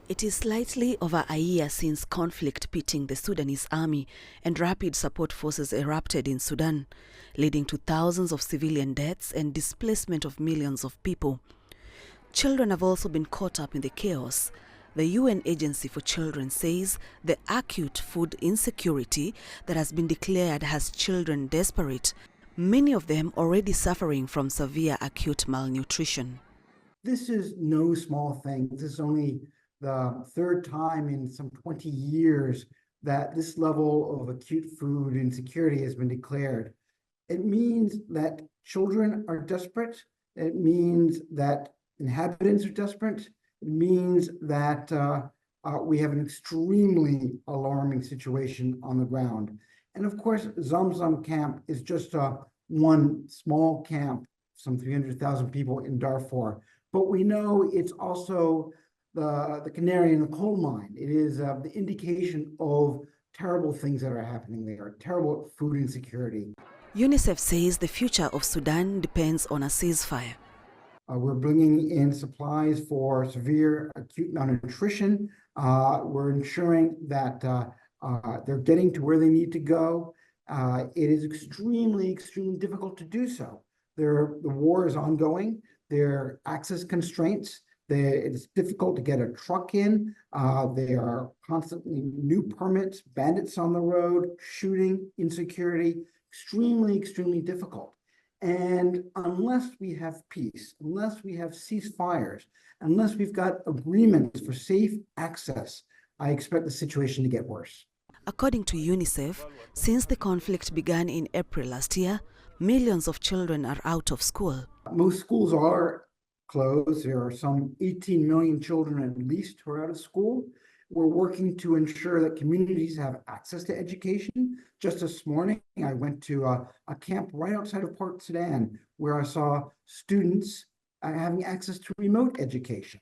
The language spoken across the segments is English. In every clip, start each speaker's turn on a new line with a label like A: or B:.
A: It is slightly over a year since conflict pitting the Sudanese army and rapid support forces erupted in Sudan, leading to thousands of civilian deaths and displacement of millions of people. Children have also been caught up in the chaos. The UN Agency for Children says the acute food insecurity that has been declared has children desperate, many of them already suffering from severe acute malnutrition.
B: This is no small thing. This is only the third time in some 20 years that this level of acute food insecurity has been declared. It means that children are desperate. It means that inhabitants are desperate. It means that we have an extremely alarming situation on the ground. And of course, Zamzam camp is just one small camp, some 300,000 people in Darfur. But we know it's also the canary in the coal mine. It is the indication of terrible things that are happening there, terrible food insecurity.
A: UNICEF says the future of Sudan depends on a ceasefire.
B: We're bringing in supplies for severe acute malnutrition. We're ensuring that they're getting to where they need to go. It is extremely difficult to do so. The war is ongoing. There are access constraints. It's difficult to get a truck in. There are constantly new permits, bandits on the road, shooting, insecurity, extremely difficult. And unless we have peace, unless we have ceasefires, unless we've got agreements for safe access, I expect the situation to get worse.
A: According to UNICEF, since the conflict began in April last year, millions of children are out of school.
B: Most schools are closed. There are some 18 million children at least who are out of school. We're working to ensure that communities have access to education. Just this morning, I went to a camp right outside of Port Sudan where I saw students having access to remote education.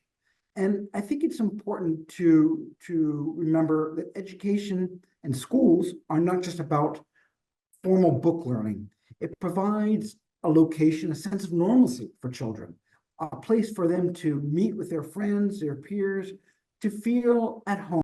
B: And I think it's important to remember that education and schools are not just about formal book learning. It provides a location, a sense of normalcy for children, a place for them to meet with their friends, their peers, to feel at home.